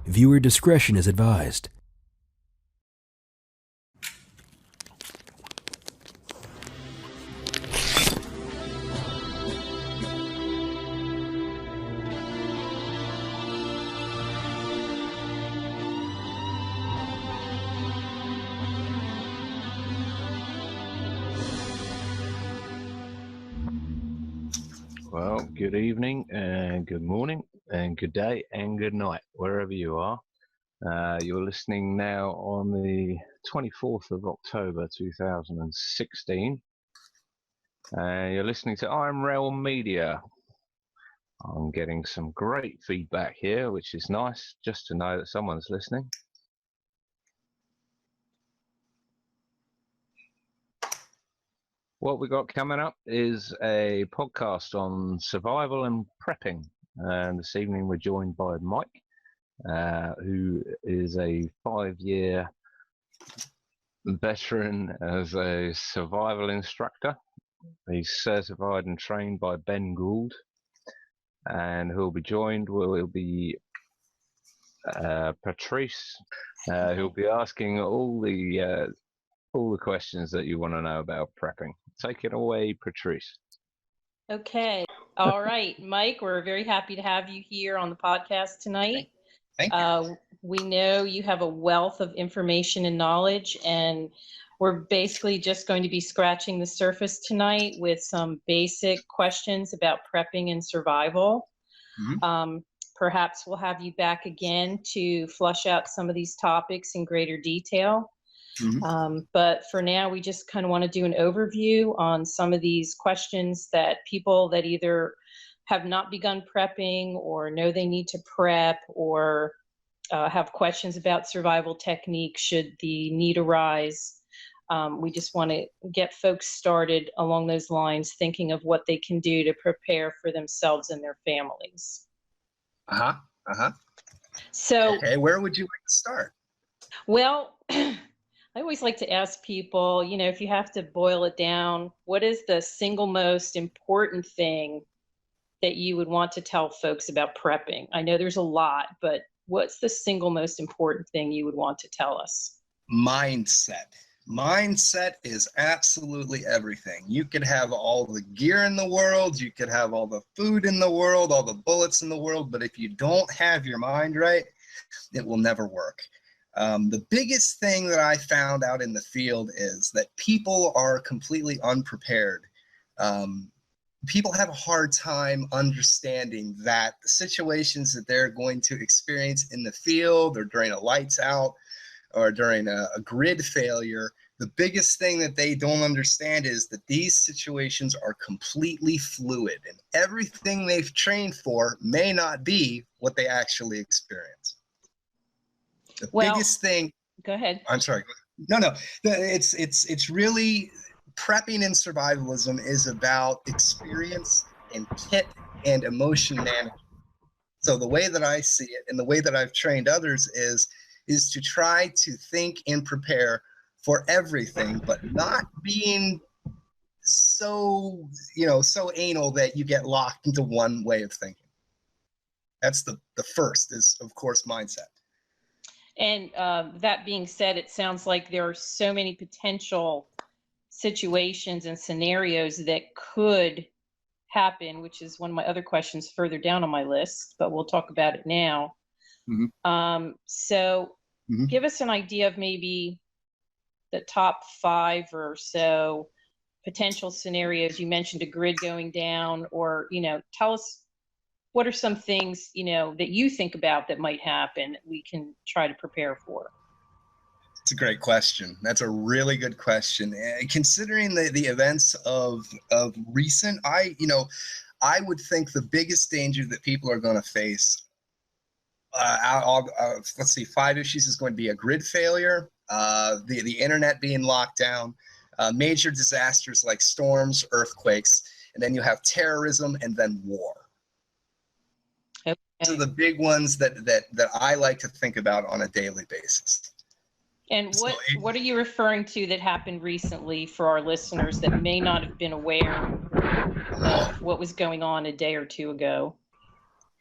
Viewer discretion is advised. Well, good evening and good morning and good day and good night, wherever you are. You're listening now on the 24th of October 2016. You're listening to Irm Media. I'm getting some great feedback here, which is nice just to know that someone's listening. What we got coming up is a podcast on survival and prepping. And this evening we're joined by Mike, who is a 5-year veteran as a survival instructor. He's certified and trained by Ben Gould. And who'll be joined will be Patrice, who'll be asking all the questions that you want to know about prepping. Take it away, Patrice. Okay. All right, Mike, we're very happy to have you here on the podcast tonight. Thank you. We know you have a wealth of information and knowledge, and we're basically just going to be scratching the surface tonight with some basic questions about prepping and survival. Mm-hmm. Perhaps we'll have you back again to flush out some of these topics in greater detail. Mm-hmm. But for now, we just kind of want to do an overview on some of these questions that people that either have not begun prepping or know they need to prep or have questions about survival techniques should the need arise. We just want to get folks started along those lines, thinking of what they can do to prepare for themselves and their families. So, okay, where would you like to start? Well, I always like to ask people, you know, if you have to boil it down, what is the single most important thing that you would want to tell folks about prepping? I know there's a lot, but what's the single most important thing you would want to tell us? Mindset. Mindset is absolutely everything. You could have all the gear in the world, you could have all the food in the world, all the bullets in the world, but if you don't have your mind right, it will never work. The biggest thing that I found out in the field is that people are completely unprepared. People have a hard time understanding that the situations that they're going to experience in the field or during a lights out or during a grid failure, the biggest thing that they don't understand is that these situations are completely fluid and everything they've trained for may not be what they actually experience. The biggest thing. Go ahead. I'm sorry. No. It's really prepping and survivalism is about experience and kit and emotion management. So the way that I see it and the way that I've trained others is to try to think and prepare for everything, but not being so anal that you get locked into one way of thinking. That's the first is, of course, mindset. And that being said, it sounds like there are so many potential situations and scenarios that could happen, which is one of my other questions further down on my list, but we'll talk about it now. Mm-hmm. Give us an idea of maybe the top 5 or so potential scenarios. You mentioned a grid going down, or, you know, tell us what are some things, you know, that you think about that might happen that we can try to prepare for? It's a great question. That's a really good question. Considering the events of recent, I would think the biggest danger that people are going to face, let's see, 5 issues is going to be a grid failure, the internet being locked down, major disasters like storms, earthquakes, and then you have terrorism and then war. Okay. Those are the big ones that I like to think about on a daily basis. And what are you referring to that happened recently for our listeners that may not have been aware of what was going on a day or two ago?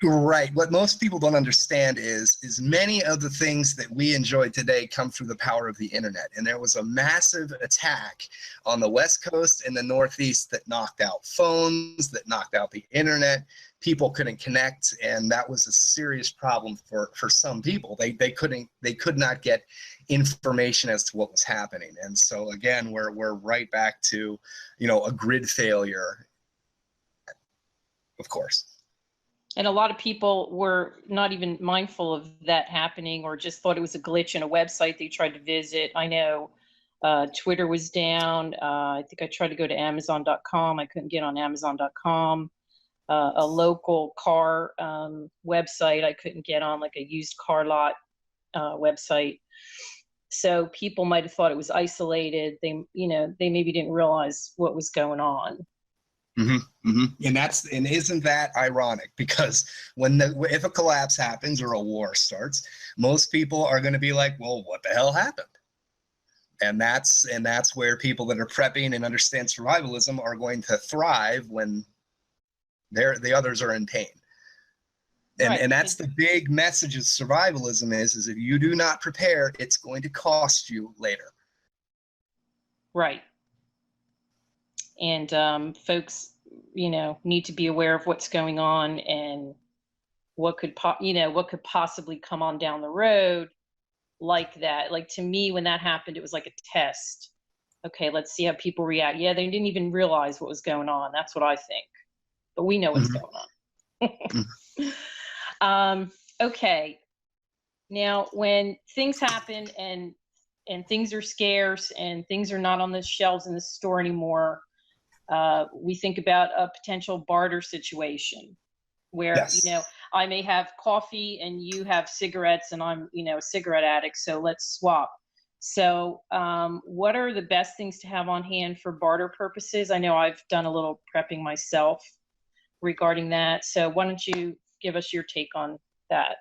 Right. What most people don't understand is many of the things that we enjoy today come through the power of the internet. And there was a massive attack on the West Coast and the Northeast that knocked out phones, that knocked out the internet. People couldn't connect, and that was a serious problem for some people. They could not get information as to what was happening. And so again, we're right back to, a grid failure, of course. And a lot of people were not even mindful of that happening, or just thought it was a glitch in a website they tried to visit. I know Twitter was down. I think I tried to go to Amazon.com. I couldn't get on Amazon.com. A local car website I couldn't get on, like a used car lot website. So people might have thought it was isolated. They maybe didn't realize what was going on. Mm-hmm, mm-hmm. And isn't that ironic? Because if a collapse happens or a war starts, most people are going to be like, well, what the hell happened? And that's where people that are prepping and understand survivalism are going to thrive when the others are in pain. And, right. And that's the big message of survivalism is if you do not prepare, it's going to cost you later. Right. And folks, need to be aware of what's going on and what could possibly come on down the road like that. Like, to me, when that happened, it was like a test. Okay, let's see how people react. Yeah, they didn't even realize what was going on. That's what I think. But we know what's going on. Okay. Now, when things happen and things are scarce and things are not on the shelves in the store anymore, we think about a potential barter situation where, yes. I may have coffee and you have cigarettes and I'm, a cigarette addict. So let's swap. So what are the best things to have on hand for barter purposes? I know I've done a little prepping myself regarding that. So why don't you give us your take on that?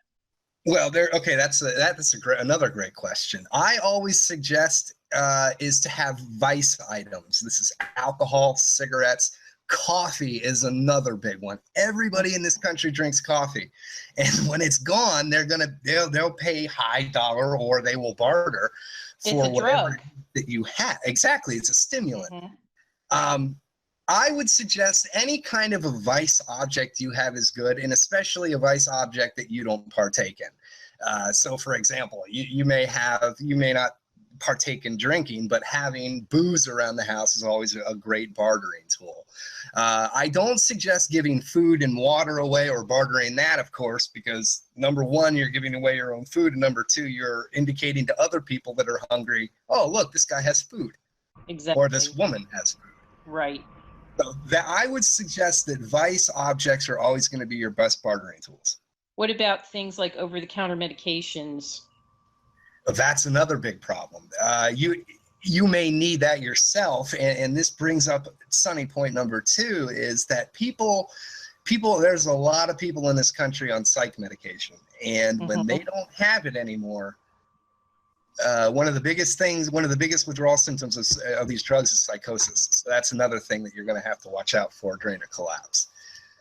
Well, that's another great question. I always suggest is to have vice items. This is alcohol, cigarettes. Coffee is another big one. Everybody in this country drinks coffee, and when it's gone, they'll pay high dollar or they will barter for whatever that you have. Exactly, it's a stimulant. Mm-hmm. I would suggest any kind of a vice object you have is good, and especially a vice object that you don't partake in. So, for example, you may not partake in drinking, but having booze around the house is always a great bartering tool. I don't suggest giving food and water away or bartering that, of course, because number one, you're giving away your own food, and number two, you're indicating to other people that are hungry, oh, look, this guy has food. Exactly. Or this woman has food. Right. So I would suggest that vice objects are always going to be your best bartering tools. What about things like over-the-counter medications? That's another big problem. You may need that yourself, and this brings up Sunny point number 2 is that people. There's a lot of people in this country on psych medication, and when they don't have it anymore, one of the biggest withdrawal symptoms of these drugs is psychosis. So that's another thing that you're going to have to watch out for during a collapse.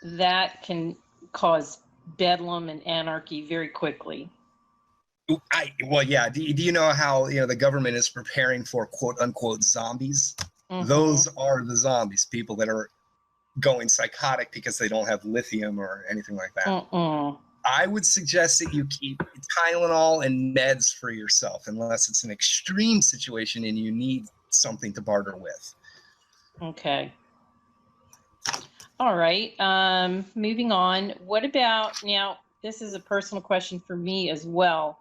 That can cause bedlam and anarchy very quickly. Yeah. Do you know how the government is preparing for quote unquote zombies? Mm-hmm. Those are the zombies, people that are going psychotic because they don't have lithium or anything like that. I would suggest that you keep Tylenol and meds for yourself, unless it's an extreme situation and you need something to barter with. Okay. All right. Moving on. What about, now, this is a personal question for me as well.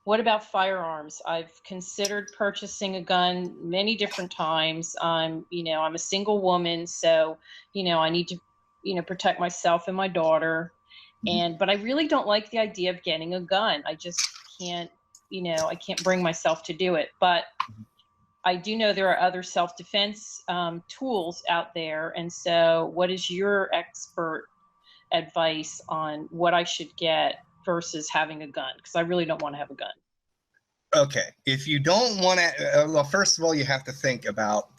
What about firearms? I've considered purchasing a gun many different times. I'm a single woman, so, I need to, protect myself and my daughter. But I really don't like the idea of getting a gun. I just can't, I can't bring myself to do it. But I do know there are other self-defense tools out there. And so what is your expert advice on what I should get versus having a gun? Because I really don't want to have a gun. Okay. If you don't want to, well, first of all, you have to think about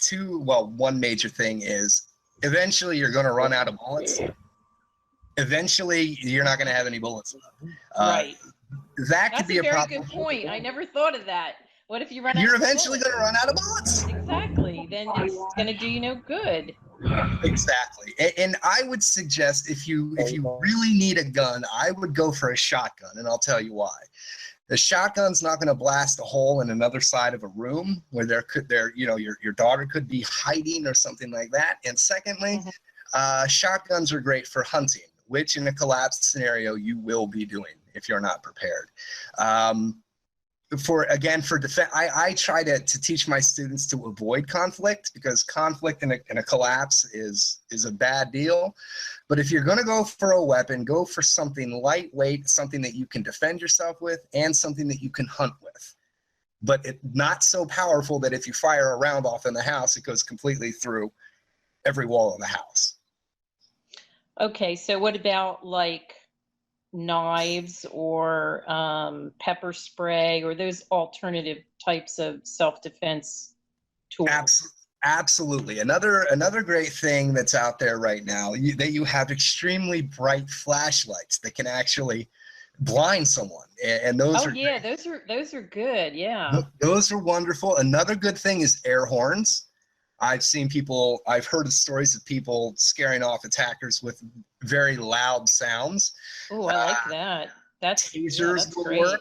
one major thing is eventually you're going to run out of bullets. eventually you're not going to have any bullets left. Right. That could That's be a a very problem. good point. I never thought of that. What if you run out You're of eventually bullets? going to run out of bullets. Exactly. Then it's going to do you no good. Exactly. And I would suggest if you really need a gun, I would go for a shotgun, and I'll tell you why. The shotgun's not going to blast a hole in another side of a room where your daughter could be hiding or something like that. And secondly, shotguns are great for hunting, which in a collapse scenario you will be doing if you're not prepared. For defense, I try to teach my students to avoid conflict, because conflict in a collapse is a bad deal. But if you're going to go for a weapon, go for something lightweight, something that you can defend yourself with, and something that you can hunt with. But not so powerful that if you fire a round off in the house, it goes completely through every wall of the house. Okay, so what about like knives or pepper spray or those alternative types of self-defense tools? Absolutely. Another great thing that's out there right now, that you have extremely bright flashlights that can actually blind someone, and those are yeah, great. those are good. Yeah, those are wonderful. Another good thing is air horns. I've heard of stories of people scaring off attackers with very loud sounds. Oh, I like that. Tasers will great. work.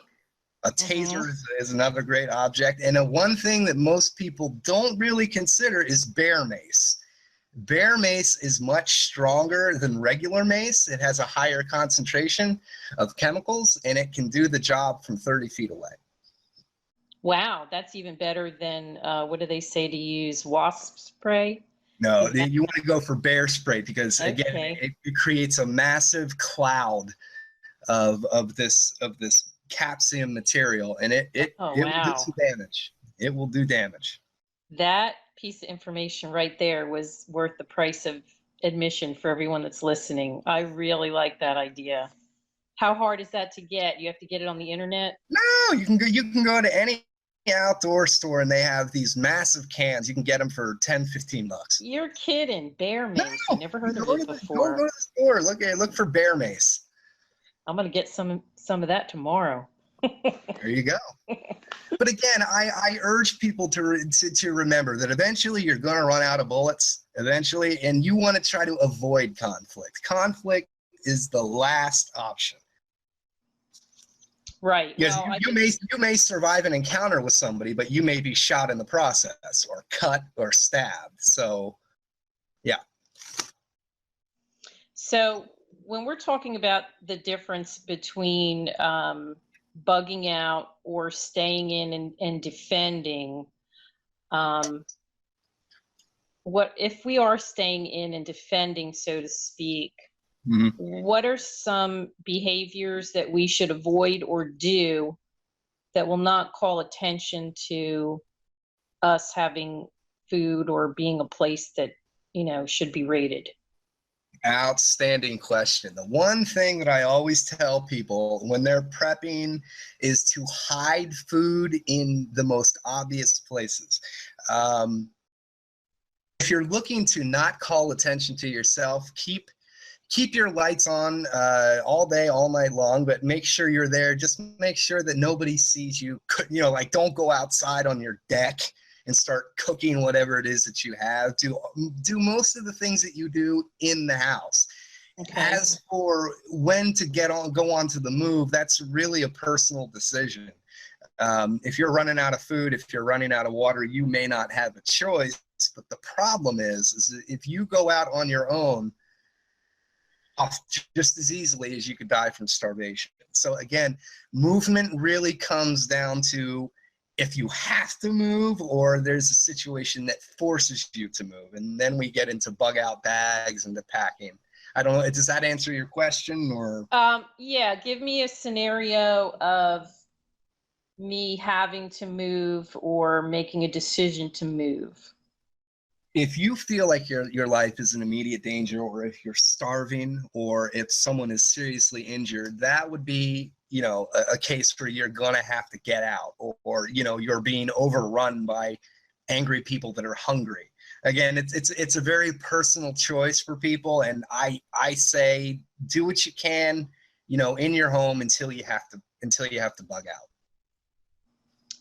A taser is another great object. And one thing that most people don't really consider is bear mace. Bear mace is much stronger than regular mace. It has a higher concentration of chemicals, and it can do the job from 30 feet away. Wow, that's even better than what do they say to use? Wasp spray? No, you want to go for bear spray, because again, Okay. it creates a massive cloud of this capsium material, and it will do some damage. It will do damage. That piece of information right there was worth the price of admission for everyone that's listening. I really like that idea. How hard is that to get? You have to get it on the internet? No, you can go to any outdoor store, and they have these massive cans. You can get them for $10-15. You're kidding. Bear mace. No, I never heard of it before. Go to the store. Look for bear mace. I'm gonna get some of that tomorrow. There you go. But again, I urge people to remember that eventually you're going to run out of bullets, eventually, and you want to try to avoid conflict. Conflict is the last option. Right. Yes, Well, you may survive an encounter with somebody, but you may be shot in the process, or cut, or stabbed. So, yeah. So when we're talking about the difference between bugging out or staying in and defending, what if we are staying in and defending, so to speak? What are some behaviors that we should avoid or do that will not call attention to us having food or being a place that, should be raided? Outstanding question. The one thing that I always tell people when they're prepping is to hide food in the most obvious places. If you're looking to not call attention to yourself, keep your lights on all day, all night long, but make sure you're there. Just make sure that nobody sees you. Like, don't go outside on your deck and start cooking whatever it is that you have. Do most of the things that you do in the house. Okay. As for when to go on to the move, that's really a personal decision. If you're running out of food, if you're running out of water, you may not have a choice. But the problem is if you go out on your own, off just as easily as you could die from starvation. So again, movement really comes down to if you have to move, or there's a situation that forces you to move, and then we get into bug out bags and the packing. I don't know, does that answer your question? Or yeah, give me a scenario of me having to move or making a decision to move. If you feel like your life is in immediate danger, or if you're starving, or if someone is seriously injured, that would be, a case where you're gonna have to get out, or you're being overrun by angry people that are hungry. again, it's a very personal choice for people, and I say do what you can, you know, in your home until you have to bug out.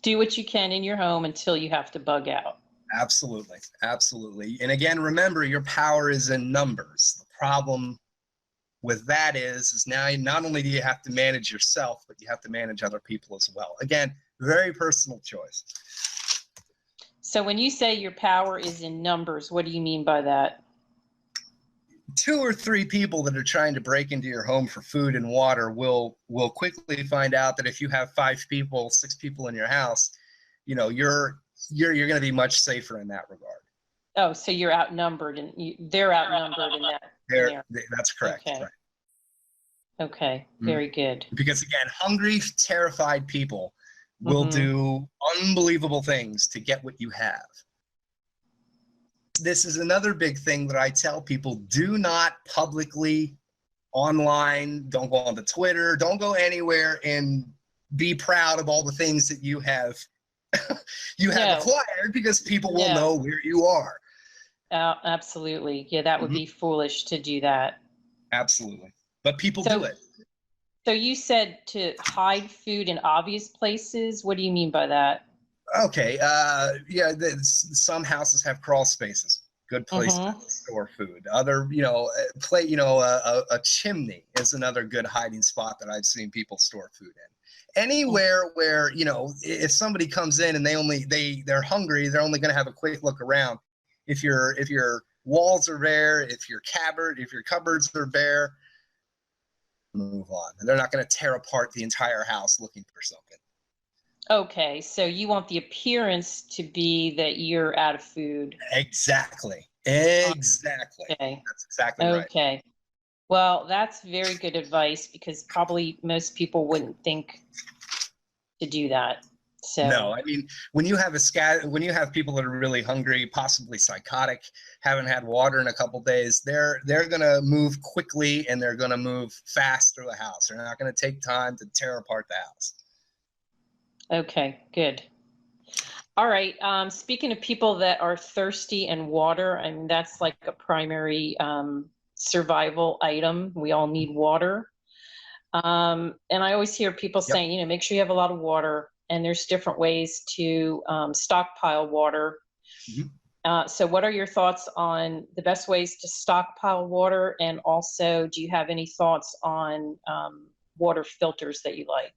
Do what you can in your home until you have to bug out. Absolutely, absolutely. And again, remember, your power is in numbers. The problem with that is now not only do you have to manage yourself, but you have to manage other people as well. Again, very personal choice. So when you say your power is in numbers, what do you mean by that? 2 or 3 people that are trying to break into your home for food and water will quickly find out that if you have 5 people, 6 people in your house, you know, you're going to be much safer in that regard. Oh, so you're outnumbered, and they're outnumbered in that scenario. That's correct. Okay. Right. Okay, very good. Because again, hungry, terrified people will do unbelievable things to get what you have. This is another big thing that I tell people: do not publicly, online, don't go onto Twitter, don't go anywhere and be proud of all the things that you have acquired, because people will know where you are. Absolutely. Yeah, that would be foolish to do that. Absolutely. But people do it. So you said to hide food in obvious places. What do you mean by that? Okay. Yeah, some houses have crawl spaces. Good place to store food. Other, you know, a chimney is another good hiding spot that I've seen people store food in. Anywhere where, you know, if somebody comes in and they're hungry, they're only going to have a quick look around. If your walls are bare, if your cupboards are bare, move on. And they're not going to tear apart the entire house looking for something. Okay, so you want the appearance to be that you're out of food. Exactly. Okay. That's exactly right. Okay. Well, that's very good advice, because probably most people wouldn't think to do that. So no, I mean, when you have people that are really hungry, possibly psychotic, haven't had water in a couple days, they're going to move quickly, and they're going to move fast through the house. They're not going to take time to tear apart the house. Okay, good. All right. Speaking of people that are thirsty and water, I mean, that's like a primary survival item. We all need water. And I always hear people saying, you know, make sure you have a lot of water, and there's different ways to stockpile water. So what are your thoughts on the best ways to stockpile water? And also, do you have any thoughts on water filters that you like?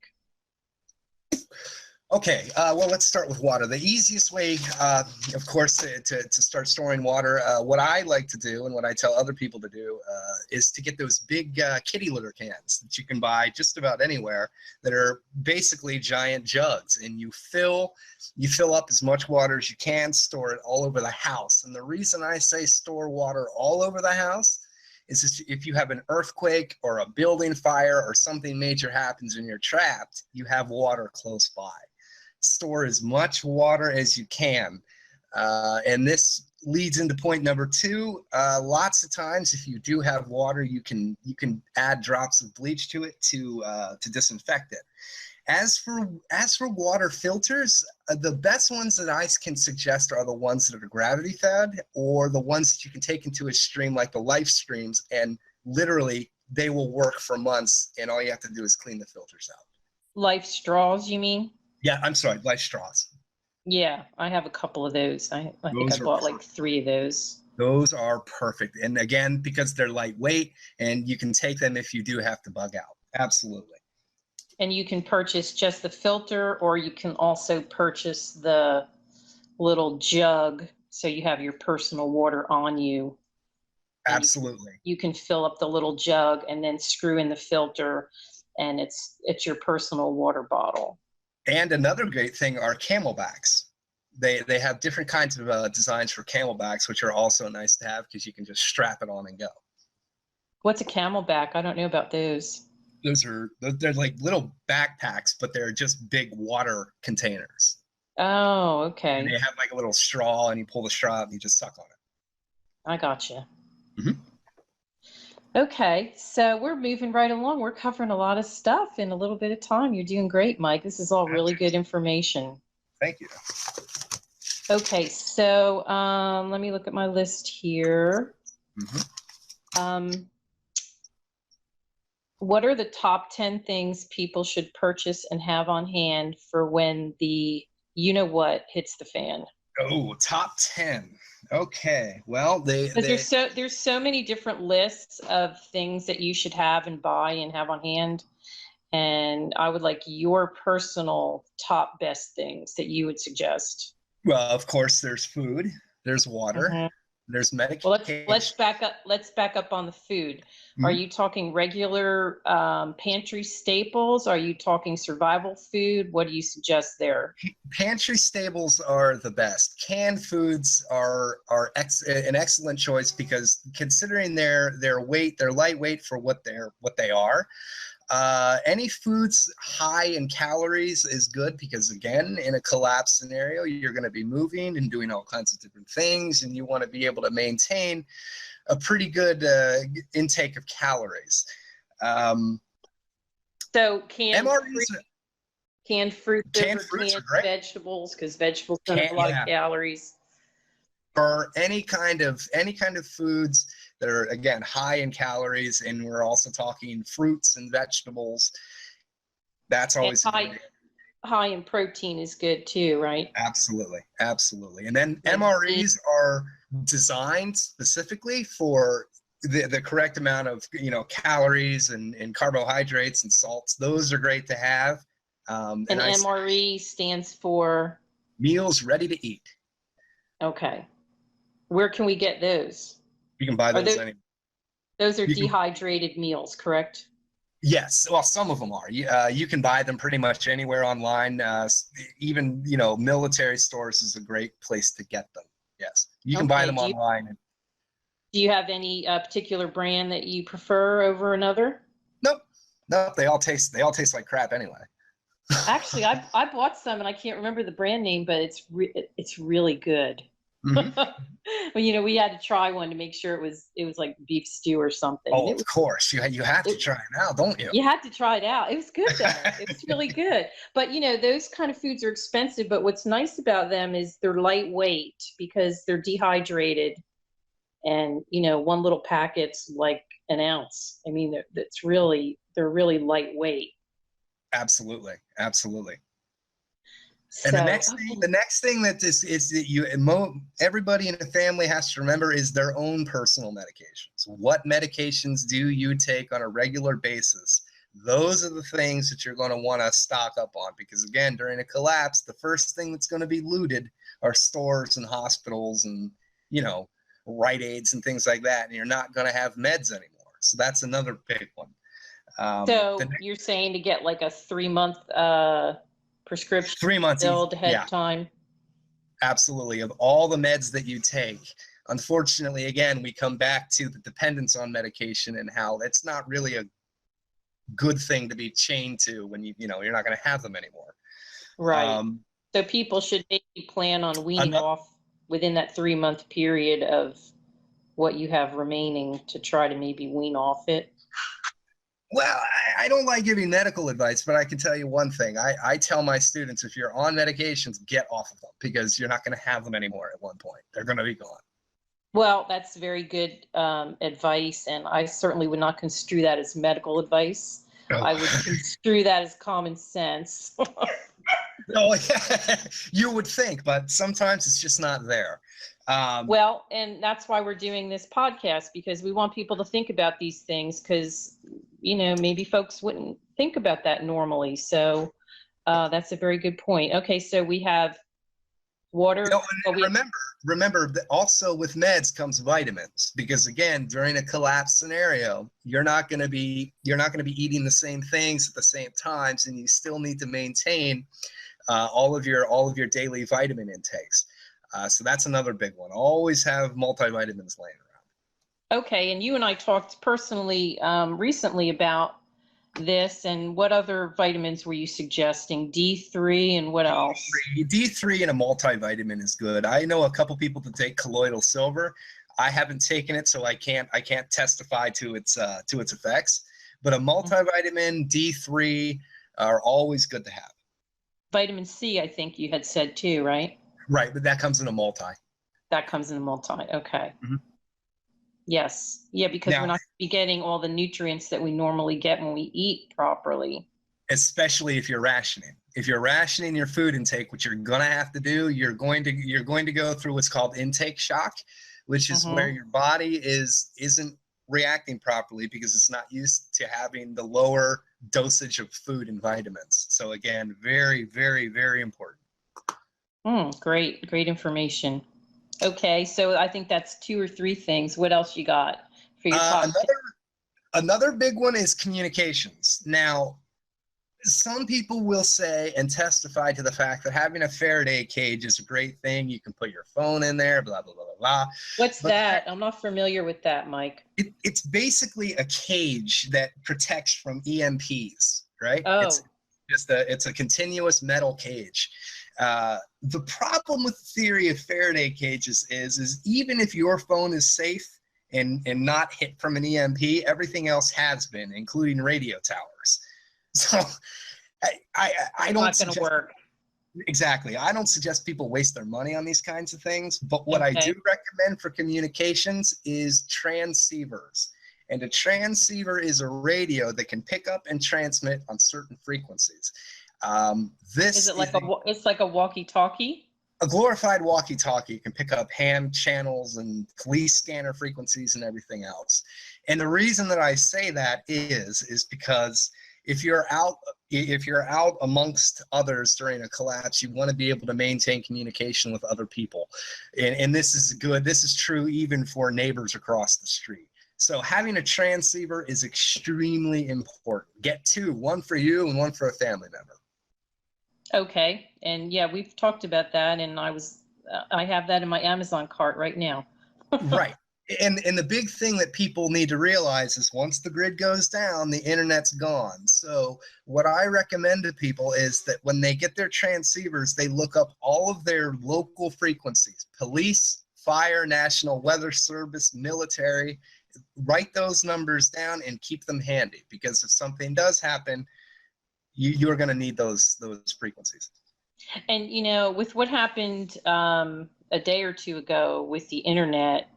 Okay, well, let's start with water. The easiest way, of course, to start storing water, what I like to do and what I tell other people to do is to get those big kitty litter cans that you can buy just about anywhere, that are basically giant jugs, and you fill up as much water as you can, store it all over the house. And the reason I say store water all over the house is if you have an earthquake or a building fire or something major happens and you're trapped, you have water close by. Store as much water as you can. And this leads into point number 2. Lots of times, if you do have water, you can add drops of bleach to it to disinfect it. As for water filters, the best ones that I can suggest are the ones that are gravity fed, or the ones that you can take into a stream like the Life Streams, and literally they will work for months, and all you have to do is clean the filters out. Life straws, you mean? Yeah, I'm sorry, Life straws. Yeah, I have a couple of those. I think I bought like 3 of those. Those are perfect. And again, because they're lightweight, and you can take them if you do have to bug out. Absolutely. And you can purchase just the filter, or you can also purchase the little jug, so you have your personal water on you. Absolutely. You can fill up the little jug and then screw in the filter, and it's your personal water bottle. And another great thing are camelbacks. They have different kinds of designs for camelbacks, which are also nice to have, because you can just strap it on and go. What's a camelback? I don't know about those. They're like little backpacks, but they're just big water containers. Oh, okay. And they have like a little straw, and you pull the straw out and you just suck on it. I gotcha. Okay, so we're moving right along. We're covering a lot of stuff in a little bit of time. You're doing great, Mike. This is all really good information. Thank you. Okay, so let me look at my list here. What are the top 10 things people should purchase and have on hand for when the you-know-what hits the fan? Oh, top 10. Okay. Well, Because there's so many different lists of things that you should have and buy and have on hand. And I would like your personal top best things that you would suggest. well, of course, there's food, there's water, there's medication. Well, let's back up. Let's back up on the food. Are you talking regular pantry staples? Are you talking survival food? What do you suggest there? Pantry staples are the best. Canned foods are an excellent choice because considering their weight, they're lightweight for what they are. Any foods high in calories is good because, again, in a collapse scenario, you're going to be moving and doing all kinds of different things, and you want to be able to maintain a pretty good intake of calories. So canned fruit, canned fruits are great. vegetables, because vegetables don't have a lot of calories. Or any kind of foods that are, again, high in calories, and we're also talking fruits and vegetables. That's always high in protein is good too, right? Absolutely. And then MREs are designed specifically for the correct amount of calories and carbohydrates and salts. Those are great to have. And MRE stands for meals ready to eat. Okay. Where can we get those? You can buy those anywhere. Those are dehydrated meals, correct? Yes. Well, some of them are. You can buy them pretty much anywhere online. Even, military stores is a great place to get them. Yes. You can buy them online. Do you have any particular brand that you prefer over another? Nope. They all taste like crap anyway. Actually, I bought some and I can't remember the brand name, but it's really good. Well, we had to try one to make sure it was like beef stew or something. Oh, of course. You have to try it out, don't you? You had to try it out. It was good though. It was really good. But those kind of foods are expensive, but what's nice about them is they're lightweight because they're dehydrated. And one little packet's like an ounce. I mean, they're really lightweight. Absolutely. So, and the next thing that everybody in the family has to remember is their own personal medications. What medications do you take on a regular basis? Those are the things that you're going to want to stock up on because, again, during a collapse, the first thing that's going to be looted are stores and hospitals and, Rite Aids and things like that. And you're not going to have meds anymore. So that's another big one. So you're saying to get like a 3-month prescription 3 months filled ahead of time? Absolutely. Of all the meds that you take, unfortunately, again, we come back to the dependence on medication and how it's not really a good thing to be chained to when you're not going to have them anymore. Right. So people should maybe plan on weaning off within that 3-month period of what you have remaining to try to maybe wean off it. Well, I don't like giving medical advice, but I can tell you one thing. I tell my students, if you're on medications, get off of them because you're not going to have them anymore at one point. They're going to be gone. Well, that's very good advice, and I certainly would not construe that as medical advice. Oh. I would construe that as common sense. Oh, yeah. You would think, but sometimes it's just not there. Well, and that's why we're doing this podcast, because we want people to think about these things because, maybe folks wouldn't think about that normally. So that's a very good point. Okay, so we have water. Remember that also with meds comes vitamins because, again, during a collapse scenario, you're not going to be eating the same things at the same times, and you still need to maintain all of your daily vitamin intakes. So that's another big one. Always have multivitamins laying around. Okay, and you and I talked personally recently about this, and what other vitamins were you suggesting? D3 and what else? D3 and a multivitamin is good. I know a couple people that take colloidal silver. I haven't taken it, so I can't testify to its effects. But a multivitamin, D3 are always good to have. Vitamin C, I think you had said too, right? Right, but that comes in a multi. That comes in a multi. Okay. Mhm. Yes. Yeah, because Now, we're not going to be getting all the nutrients that we normally get when we eat properly. especially if you're rationing. If you're rationing your food intake, what you're going to have to do, you're going to go through what's called intake shock, which is where your body isn't reacting properly because it's not used to having the lower dosage of food and vitamins. So again, very, very, very important. Great information. Okay, so I think that's 2 or 3 things. What else you got for your top? Another big one is communications. Now, some people will say and testify to the fact that having a Faraday cage is a great thing. You can put your phone in there, blah, blah, blah, blah, blah. What's that? I'm not familiar with that, Mike. It's basically a cage that protects from EMPs, right? Oh. It's a continuous metal cage. The problem with the theory of Faraday cages is even if your phone is safe and not hit from an EMP, everything else has been, including radio towers. So I don't. It's not going to work. Exactly. I don't suggest people waste their money on these kinds of things. But what I do recommend for communications is transceivers. And a transceiver is a radio that can pick up and transmit on certain frequencies. It's like a walkie-talkie? A glorified walkie-talkie can pick up ham channels and police scanner frequencies and everything else. And the reason that I say that is because if you're out amongst others during a collapse, you want to be able to maintain communication with other people. And this is true even for neighbors across the street. So having a transceiver is extremely important. Get 2, one for you and one for a family member. Okay. And yeah, we've talked about that, and I have that in my Amazon cart right now. Right. And the big thing that people need to realize is once the grid goes down, the internet's gone. So what I recommend to people is that when they get their transceivers, they look up all of their local frequencies, police, fire, National Weather Service, military, write those numbers down and keep them handy, because if something does happen, you're going to need those frequencies. And, with what happened a day or 2 ago with the internet,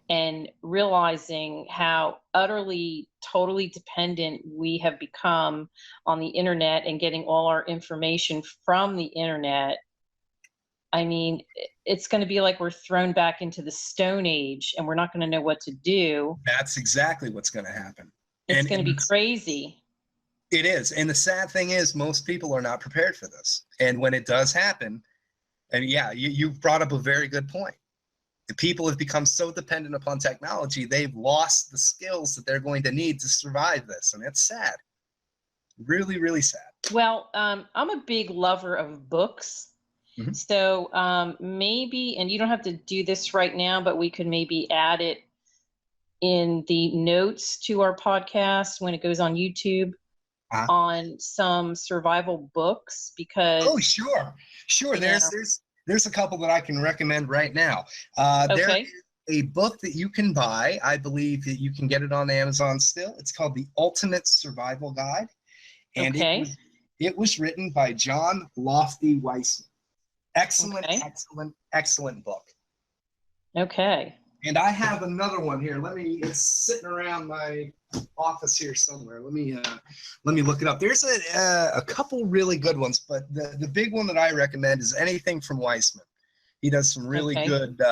and realizing how utterly, totally dependent we have become on the internet and getting all our information from the internet, I mean, it's going to be like we're thrown back into the Stone Age and we're not going to know what to do. That's exactly what's going to happen. It's going to be crazy. It is. And the sad thing is most people are not prepared for this. And when it does happen, and yeah, you brought up a very good point. The people have become so dependent upon technology, they've lost the skills that they're going to need to survive this. And it's sad. Really, really sad. Well, I'm a big lover of books. Mm-hmm. So maybe, and you don't have to do this right now, but we could maybe add it in the notes to our podcast when it goes on YouTube on some survival books, because. Oh, sure. There's a couple that I can recommend right now. There is a book that you can buy. I believe that you can get it on Amazon still. It's called The Ultimate Survival Guide. And it was written by John Lofty Weissman. Excellent book. Okay. And I have another one here. It's sitting around my office here somewhere. Let me look it up. There's a couple really good ones, but the big one that I recommend is anything from Weissman. He does some really good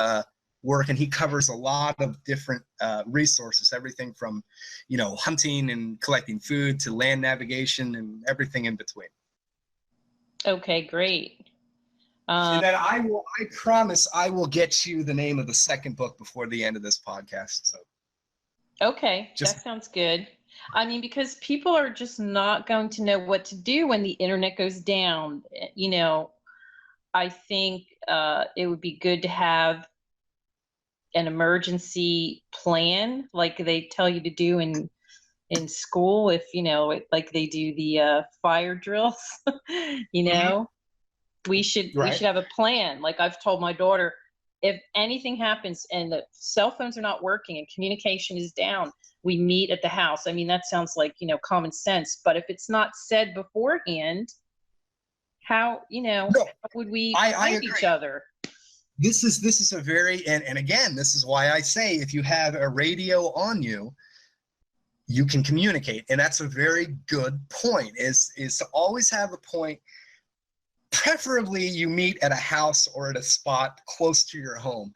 work, and he covers a lot of different resources, everything from, hunting and collecting food to land navigation and everything in between. Okay, great. And then I promise I will get you the name of the second book before the end of this podcast. So. Okay, that sounds good. I mean, because people are just not going to know what to do when the internet goes down. I think it would be good to have an emergency plan like they tell you to do in school, if, like they do the fire drills, Mm-hmm. We should have a plan. Like I've told my daughter, if anything happens and the cell phones are not working and communication is down, we meet at the house. I mean, that sounds like, common sense, but if it's not said beforehand, how would we find each other? This is a very, and again, this is why I say if you have a radio on you, you can communicate. And that's a very good point, is to always have a point. Preferably you meet at a house or at a spot close to your home.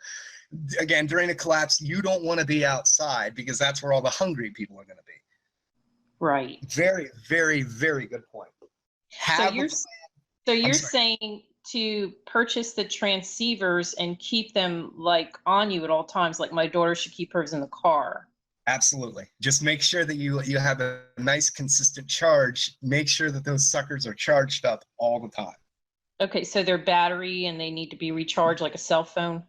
Again, during a collapse, you don't want to be outside because that's where all the hungry people are going to be. Right. Very, very, very good point. So you're saying to purchase the transceivers and keep them like on you at all times, like my daughter should keep hers in the car. Absolutely. Just make sure that you have a nice consistent charge. Make sure that those suckers are charged up all the time. Okay, so they're battery and they need to be recharged like a cell phone?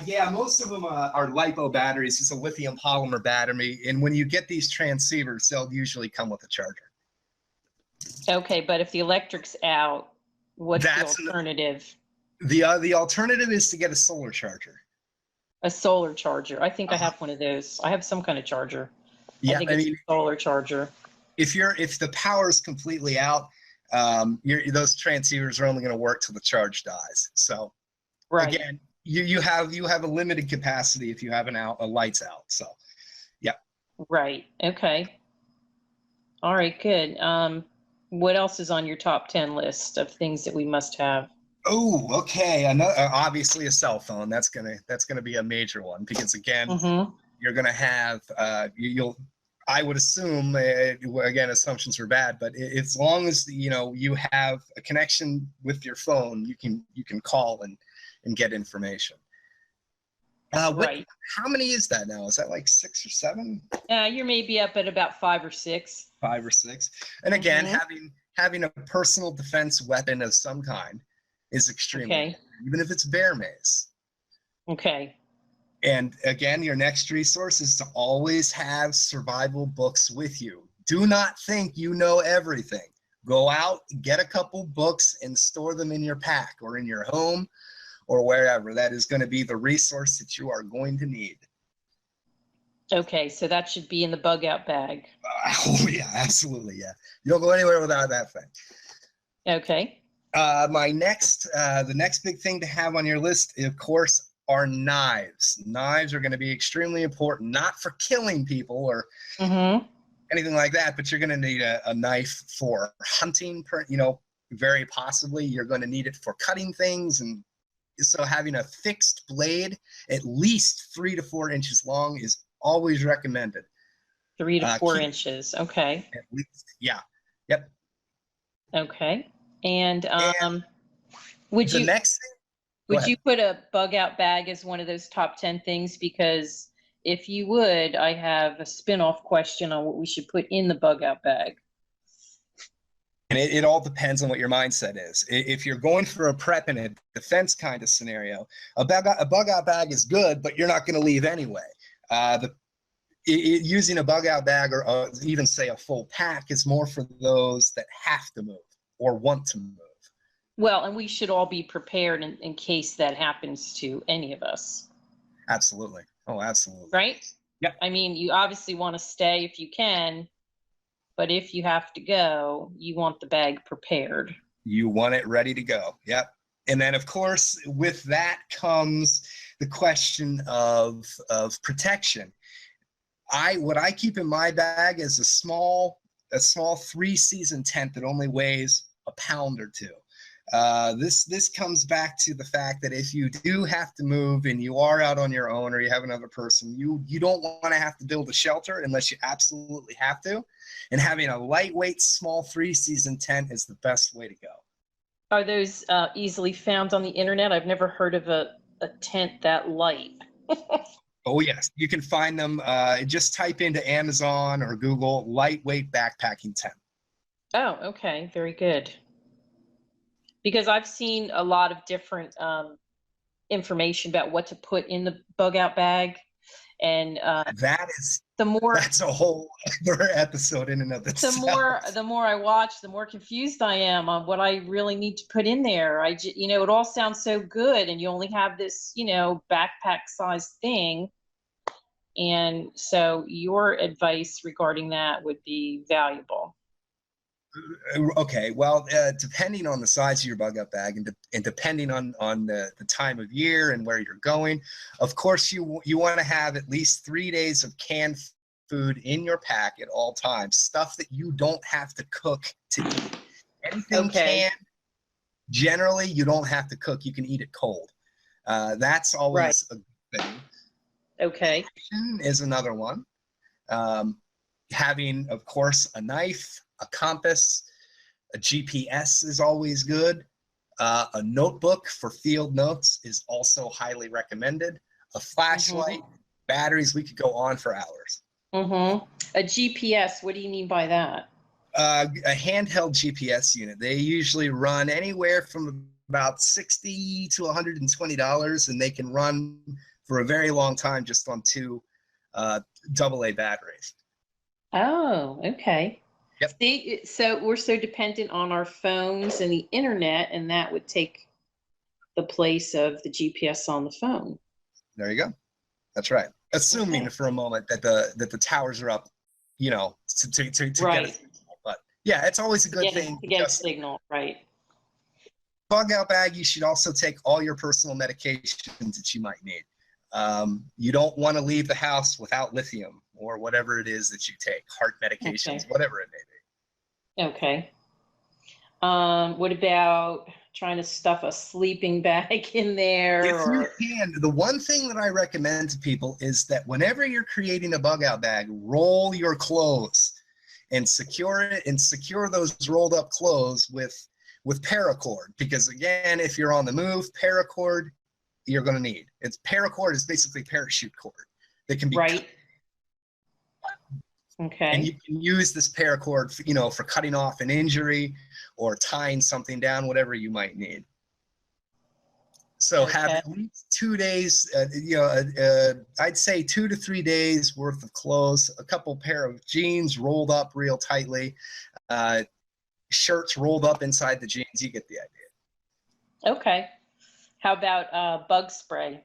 Yeah, most of them are LiPo batteries. It's a lithium polymer battery. And when you get these transceivers, they'll usually come with a charger. Okay, but if the electric's out, what's the alternative? The alternative is to get a solar charger. A solar charger. I think I have one of those. I have some kind of charger. Yeah, I think it's a solar charger. If the power is completely out, those transceivers are only going to work till the charge dies. So right. Again, you have a limited capacity if you have a lights out. So yeah. Right. Okay. All right, good. What else is on your top 10 list of things that we must have? Oh, okay. Another, obviously a cell phone. That's gonna be a major one because again, you're gonna have I would assume again, assumptions are bad, but as long as you have a connection with your phone, you can call and get information. Right. How many is that now? Is that like 6 or 7? You're maybe up at about 5 or 6. 5 or 6. And again, having a personal defense weapon of some kind is extremely important, even if it's bear mace. Okay. And again, your next resource is to always have survival books with you. Do not think you know everything. Go out, get a couple books and store them in your pack or in your home or wherever. That is going to be the resource that you are going to need. Okay, so that should be in the bug out bag. Oh yeah, absolutely, yeah. You don't go anywhere without that thing. Okay. The next big thing to have on your list, of course, are knives. Knives are going to be extremely important, not for killing people or anything like that, but you're going to need a knife for hunting, very possibly. You're going to need it for cutting things, and so having a fixed blade, at least 3 to 4 inches long, is always recommended. 3 to 4 inches. Okay. At least, yeah. Yep. Okay. And would you put a bug out bag as one of those top 10 things? Because if you would, I have a spin-off question on what we should put in the bug out bag. And it all depends on what your mindset is. If you're going for a prep and a defense kind of scenario, a bug out bag is good, but you're not going to leave anyway. Using a bug out bag or even say a full pack is more for those that have to move or want to move. Well, and we should all be prepared in case that happens to any of us. Absolutely. Oh, absolutely. Right? Yeah. I mean, you obviously want to stay if you can, but if you have to go, you want the bag prepared. You want it ready to go. Yep. And then, of course, with that comes the question of protection. What I keep in my bag is a small 3-season tent that only weighs a pound or 2. This comes back to the fact that if you do have to move and you are out on your own or you have another person, you don't want to have to build a shelter unless you absolutely have to. And having a lightweight, small 3-season tent is the best way to go. Are those easily found on the internet? I've never heard of a tent that light. Oh, yes. You can find them. Just type into Amazon or Google lightweight backpacking tent. Oh, okay. Very good. Because I've seen a lot of different information about what to put in the bug out bag. And that's a whole other episode in and of itself. The more I watch, the more confused I am on what I really need to put in there. It all sounds so good, and you only have this, backpack sized thing. And so your advice regarding that would be valuable. Okay, well, depending on the size of your bug out bag and depending on the time of year and where you're going, of course you want to have at least 3 days of canned food in your pack at all times. Stuff that you don't have to cook to eat. Anything canned, generally you don't have to cook. You can eat it cold. That's always a good thing. Okay. Is another one. Having, of course, a knife, a compass, a GPS is always good. A notebook for field notes is also highly recommended. A flashlight, batteries, we could go on for hours. A GPS, what do you mean by that? A handheld GPS unit. They usually run anywhere from about $60 to $120, and they can run for a very long time just on 2 AA batteries. Oh, okay. Yep. See, so we're so dependent on our phones and the internet, and that would take the place of the GPS on the phone. There you go. That's right. Assuming for a moment that the towers are up, you know, to get a signal. But yeah, it's always a good thing to get a signal, right? Bug out bag, you should also take all your personal medications that you might need. You don't want to leave the house without lithium or whatever it is that you take, heart medications, whatever it may be. Okay. What about trying to stuff a sleeping bag in there? If you can, the one thing that I recommend to people is that whenever you're creating a bug out bag, roll your clothes and secure it, and secure those rolled up clothes with paracord, because again, if you're on the move, paracord you're going to need. It's paracord is basically parachute cord that can be Okay. And you can use this paracord, for, you know, for cutting off an injury or tying something down, whatever you might need. So have at least 2 days, I'd say 2 to 3 days worth of clothes, a couple pair of jeans rolled up real tightly, shirts rolled up inside the jeans. You get the idea. Okay. How about bug spray?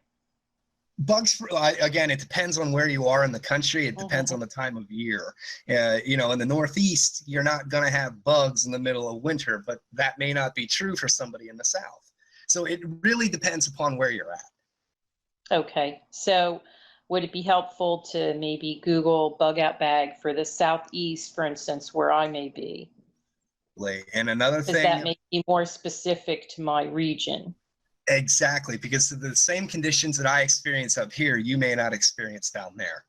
Bug spray, again, it depends on where you are in the country. It depends on the time of year. You know, in the Northeast, you're not going to have bugs in the middle of winter, but that may not be true for somebody in the South. So it really depends upon where you're at. Okay. So would it be helpful to maybe Google bug out bag for the Southeast, for instance, where I may be? And another thing, that may be more specific to my region. Exactly, because the same conditions that I experience up here, you may not experience down there.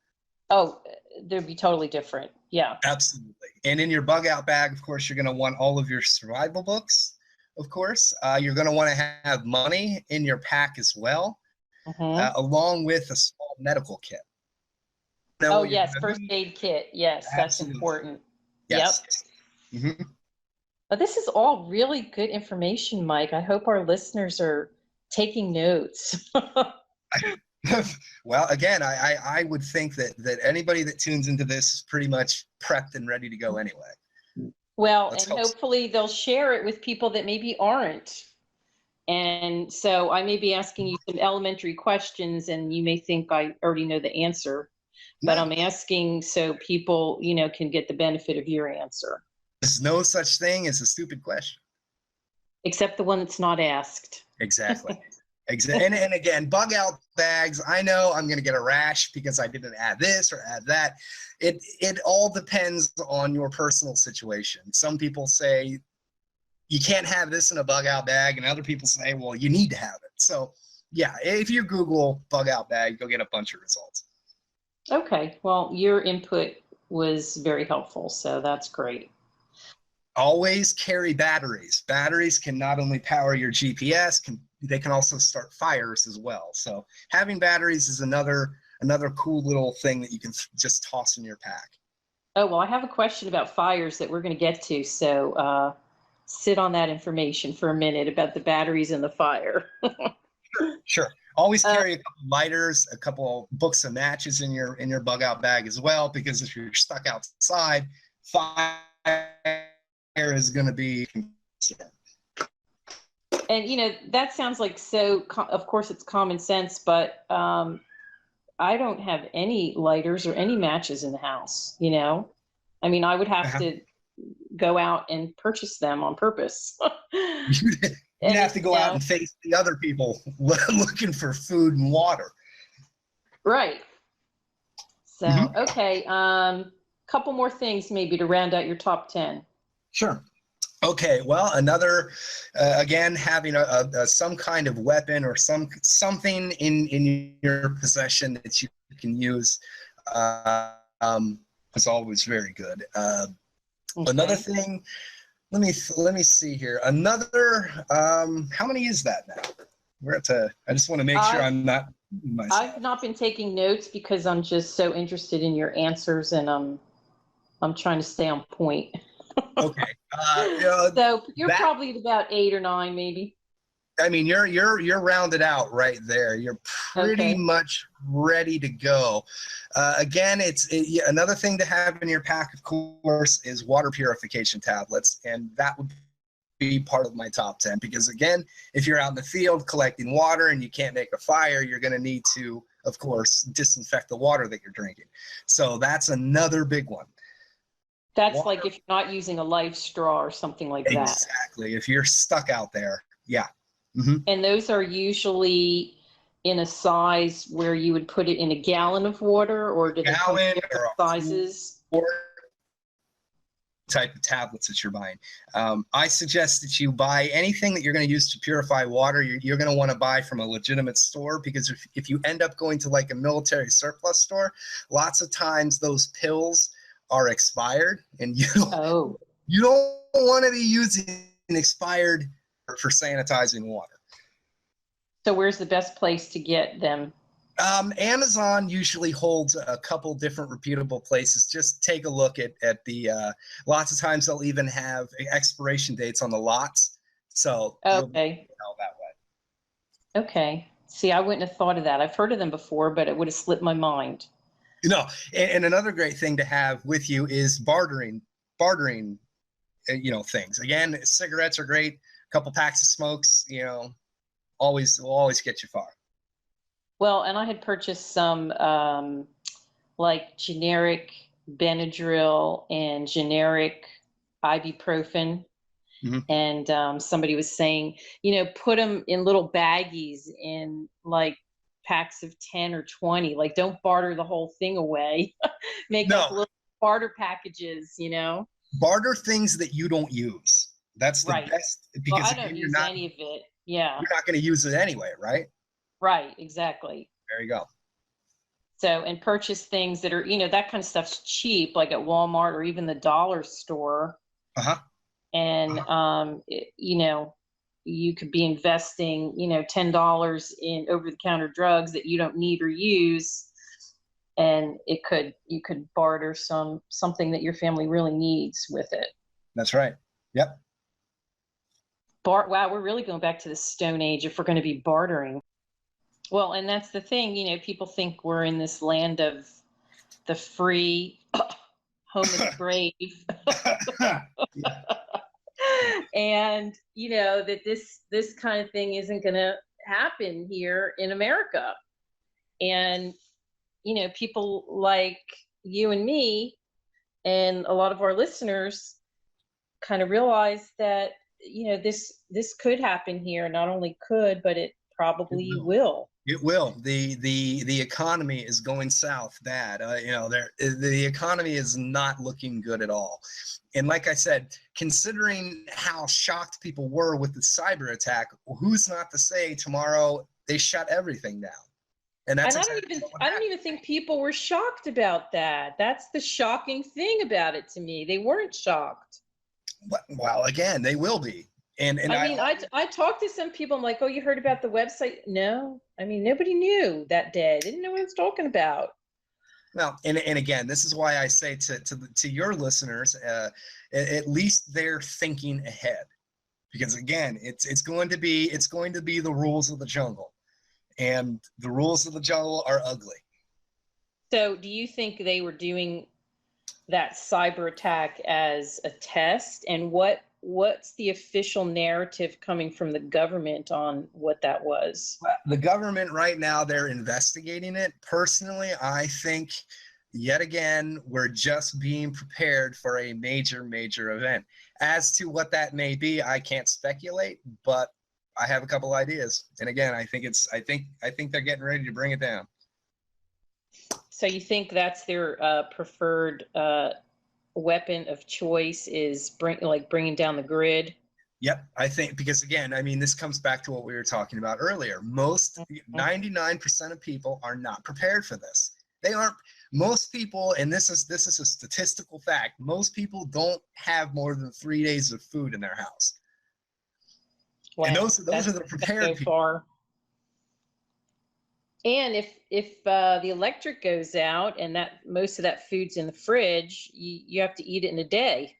Oh, they'd be totally different. Yeah. Absolutely. And in your bug out bag, of course, you're going to want all of your survival books. Of course, you're going to want to have money in your pack as well, along with a small medical kit. Oh, yes, first aid kit. Yes, that's important. Yes. Yep. This is all really good information, Mike. I hope our listeners are taking notes. Well, again, I would think that anybody that tunes into this is pretty much prepped and ready to go anyway. Well, and hopefully they'll share it with people that maybe aren't. And so I may be asking you some elementary questions and you may think I already know the answer, but I'm asking so people, you know, can get the benefit of your answer. There's no such thing as a stupid question. Except the one that's not asked. Exactly. And again, bug out bags, I know I'm going to get a rash because I didn't add this or add that. It all depends on your personal situation. Some people say you can't have this in a bug out bag, and other people say, well, you need to have it. So yeah, if you Google bug out bag, you'll get a bunch of results. Okay. Well, your input was very helpful, so that's great. Always carry batteries. Batteries can not only power your GPS, they can also start fires as well. So having batteries is another cool little thing that you can just toss in your pack. Oh, well, I have a question about fires that we're going to get to. So sit on that information for a minute about the batteries and the fire. Sure. Always carry a couple lighters, a couple books of matches in your bug out bag as well, because if you're stuck outside, fire is going to be concerned. And, you know, that sounds like of course it's common sense, but I don't have any lighters or any matches in the house, you know? I mean, I would have to go out and purchase them on purpose. You'd have to go out and face the other people looking for food and water. Right. So, okay. Couple more things maybe to round out your top 10. Sure. Okay. Well, another, again, having some kind of weapon or something in your possession that you can use is always very good. Okay. Another thing, let me see here. Another, how many is that now? We're at I just want to make sure I'm not myself. I've not been taking notes because I'm just so interested in your answers, and I'm trying to stay on point. Okay. So you're probably at about 8 or 9, maybe. I mean, you're rounded out right there. You're pretty much ready to go. Again, another thing to have in your pack, of course, is water purification tablets, and that would be part of my top 10 because, again, if you're out in the field collecting water and you can't make a fire, you're going to need to, of course, disinfect the water that you're drinking. So that's another big one. That's water, like if you're not using a life straw or something like that. Exactly. If you're stuck out there, yeah. And those are usually in a size where you would put it in a gallon of water, or do they come in different sizes? Type of tablets that you're buying. I suggest that you buy anything that you're going to use to purify water. You're going to want to buy from a legitimate store, because if you end up going to like a military surplus store, lots of times those pills are expired, and you don't want to be using expired for sanitizing water. So where's the best place to get them? Amazon usually holds a couple different reputable places. Just take a look at the, lots of times they'll even have expiration dates on the lots. So okay. That way. Okay. See, I wouldn't have thought of that. I've heard of them before, but it would have slipped my mind. And another great thing to have with you is bartering, things. Again, cigarettes are great. A couple packs of smokes, will always get you far. Well, and I had purchased some like generic Benadryl and generic ibuprofen. And somebody was saying, put them in little baggies in like packs of 10 or 20. Like, don't barter the whole thing away. Make up little barter packages, Barter things that you don't use. That's the best, because I don't use any of it. Yeah. You're not going to use it anyway, right? Right, exactly. There you go. So, and purchase things that are, that kind of stuff's cheap, like at Walmart or even the dollar store. And, you could be investing, $10 in over-the-counter drugs that you don't need or use. And you could barter something that your family really needs with it. That's right. Yep. Wow, we're really going back to the Stone Age if we're going to be bartering. Well, and that's the thing, people think we're in this land of the free, home of the brave. And, that this kind of thing isn't going to happen here in America. And, people like you and me and a lot of our listeners kind of realize that, this could happen here. Not only could, but it probably will. It will. The economy is going south bad. The economy is not looking good at all. And like I said, considering how shocked people were with the cyber attack, who's not to say tomorrow they shut everything down? And that's I don't even think people were shocked about that. That's the shocking thing about it to me. They weren't shocked. Well, again, they will be. And I talked to some people. I'm like, oh, you heard about the website? No. Nobody knew that day. They didn't know what I was talking about. Well, and again, this is why I say to your listeners, at least they're thinking ahead, because again, it's going to be the rules of the jungle, and the rules of the jungle are ugly. So, do you think they were doing that cyber attack as a test? And what's the official narrative coming from the government on what that was? The government right now, they're investigating it. Personally, I think, yet again, we're just being prepared for a major, major event. As to what that may be, I can't speculate, but I have a couple ideas. And again, I think they're getting ready to bring it down. So you think that's their preferred weapon of choice, is bringing down the grid? Yep, I think, because again, I mean, this comes back to what we were talking about earlier. Most 99% of people are not prepared for this. They aren't. Most people, and this is a statistical fact, most people don't have more than 3 days of food in their house. Wow, and those are the prepared people. Far. And if the electric goes out and that most of that food's in the fridge, you have to eat it in a day.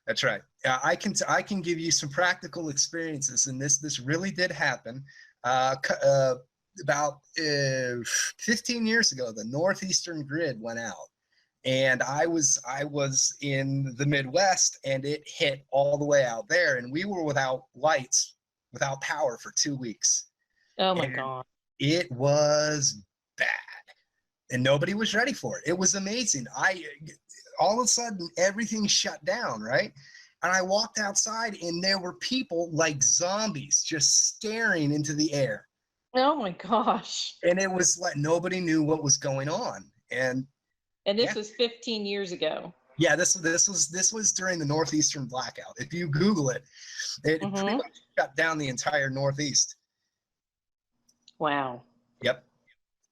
That's right. I can give you some practical experiences, and this really did happen. About 15 years ago, the northeastern grid went out, and I was in the Midwest, and it hit all the way out there, and we were without lights, without power for 2 weeks. Oh my God. It was bad, and nobody was ready for it. It was amazing. All of a sudden, everything shut down, right? And I walked outside, and there were people like zombies just staring into the air. Oh my gosh. And it was like nobody knew what was going on. And this was 15 years ago. Yeah, this was during the northeastern blackout. If you Google it, it pretty much shut down the entire Northeast. Wow. Yep.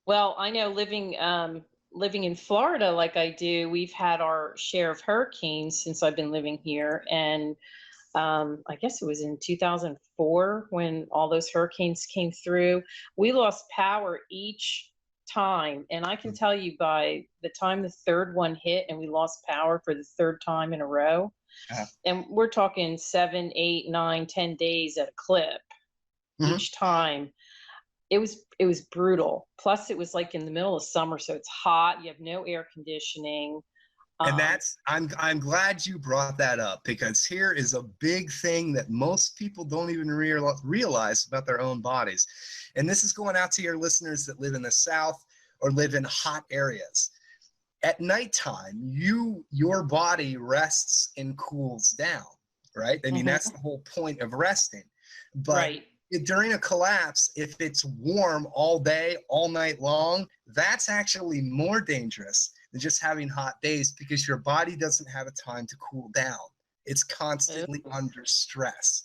Well, I know living in Florida like I do, we've had our share of hurricanes since I've been living here. And I guess it was in 2004 when all those hurricanes came through. We lost power each time. And I can tell you, by the time the third one hit and we lost power for the third time in a row, and we're talking 7, 8, 9, 10 days at a clip each time. It was brutal. Plus it was like in the middle of summer, so it's hot. You have no air conditioning. And I'm glad you brought that up, because here is a big thing that most people don't even realize about their own bodies. And this is going out to your listeners that live in the South or live in hot areas. At nighttime, your body rests and cools down, right? I mean, that's the whole point of resting. But during a collapse, if it's warm all day, all night long, that's actually more dangerous than just having hot days, because your body doesn't have a time to cool down. It's constantly under stress.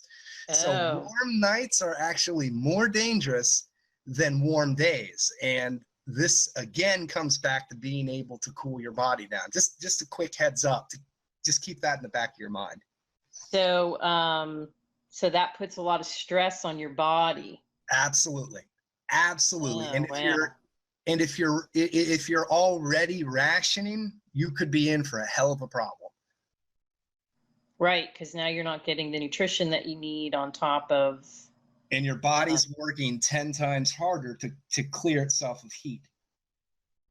So warm nights are actually more dangerous than warm days. And this again comes back to being able to cool your body down. Just a quick heads up to just keep that in the back of your mind. So so that puts a lot of stress on your body. Absolutely. Absolutely. Oh, and if you're already rationing, you could be in for a hell of a problem. Right, because now you're not getting the nutrition that you need on top of. And your body's working 10 times harder to clear itself of heat.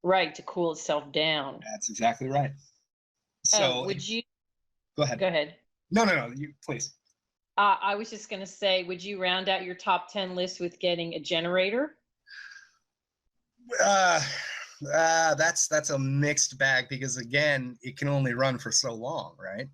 Right, to cool itself down. That's exactly right. So would you go ahead? Go ahead. No, you please. I was just going to say, would you round out your top 10 list with getting a generator? That's a mixed bag, because again, it can only run for so long, right?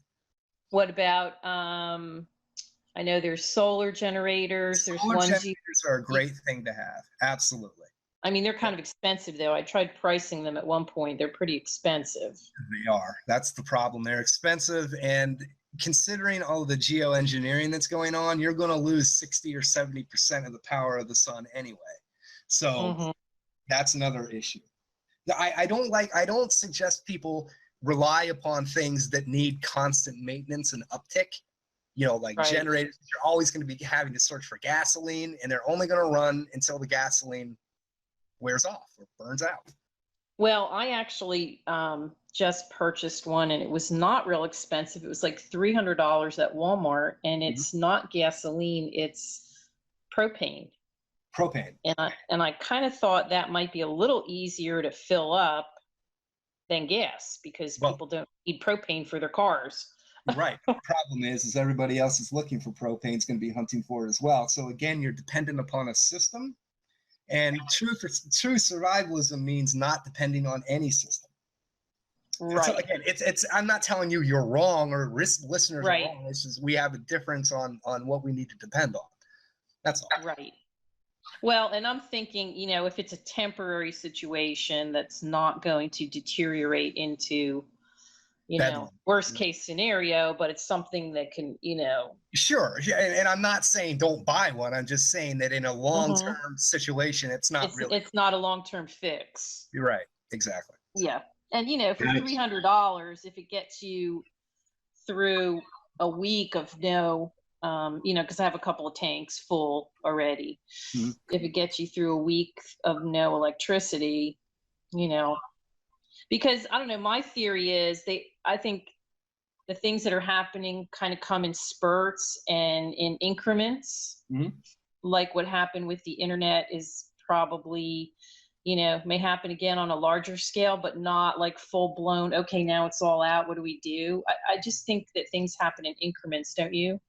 What about I know there's solar generators. There's solar ones generators are a great thing to have. Absolutely. I mean, they're kind of expensive though. I tried pricing them at one point. They're pretty expensive. They are. That's the problem. They're expensive, and considering all of the geoengineering that's going on, you're going to lose 60 or 70% of the power of the sun anyway. So that's another issue. I don't suggest people rely upon things that need constant maintenance and uptick. You know, like generators, you're always going to be having to search for gasoline, and they're only going to run until the gasoline wears off or burns out. Well, I actually just purchased one, and it was not real expensive. It was like $300 at Walmart, and it's not gasoline, it's propane. And I kind of thought that might be a little easier to fill up than gas, because people don't need propane for their cars. Right. The problem is everybody else is looking for propane, is going to be hunting for it as well. So again, you're dependent upon a system. And true survivalism means not depending on any system. Right. Again, I'm not telling you you're wrong or listeners Right. are wrong. It's just we have a difference on what we need to depend on. That's all. Right. Well, and I'm thinking, if it's a temporary situation that's not going to deteriorate into, worst case scenario, but it's something that can, Sure. Yeah, and I'm not saying don't buy one. I'm just saying that in a long-term situation, it's not really. It's not a long-term fix. You're right. Exactly. Yeah. And, for $300, if it gets you through a week of no, because I have a couple of tanks full already. Mm-hmm. If it gets you through a week of no electricity, because I don't know, my theory is I think the things that are happening kind of come in spurts and in increments. Mm-hmm. Like what happened with the internet is probably, may happen again on a larger scale, but not like full blown, okay, now it's all out, what do we do? I just think that things happen in increments, don't you?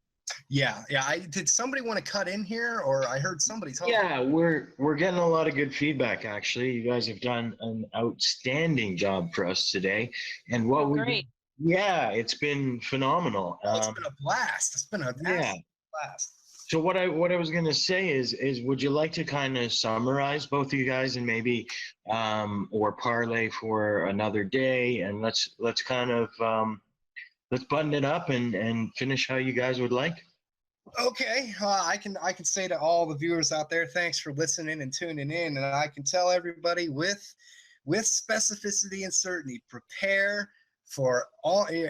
Yeah. Did somebody want to cut in here, or I heard somebody talking? Yeah, we're getting a lot of good feedback. Actually, you guys have done an outstanding job for us today, and what Great. yeah, it's been phenomenal. It's been a blast. It's been a blast. So what I was gonna say is would you like to kind of summarize, both of you guys, and maybe or parlay for another day, and let's kind of let's button it up and finish how you guys would like. Okay, I can say to all the viewers out there, thanks for listening and tuning in, and I can tell everybody with specificity and certainty, prepare for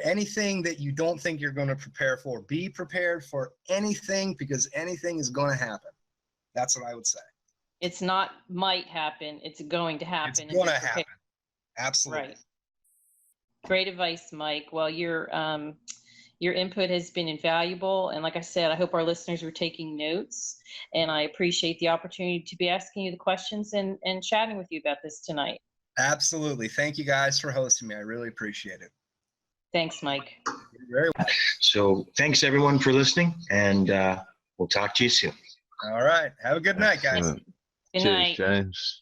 anything that you don't think you're going to prepare for. Be prepared for anything, because anything is going to happen. That's what I would say. It's not might happen, it's going to happen. It's going to happen. Absolutely. Right. Great advice, Mike. Well, your input has been invaluable. And like I said, I hope our listeners were taking notes. And I appreciate the opportunity to be asking you the questions and chatting with you about this tonight. Absolutely. Thank you guys for hosting me. I really appreciate it. Thanks, Mike. You're very welcome. So thanks everyone for listening, and we'll talk to you soon. All right. Have a good night, guys. Excellent. Good Cheers, night. James.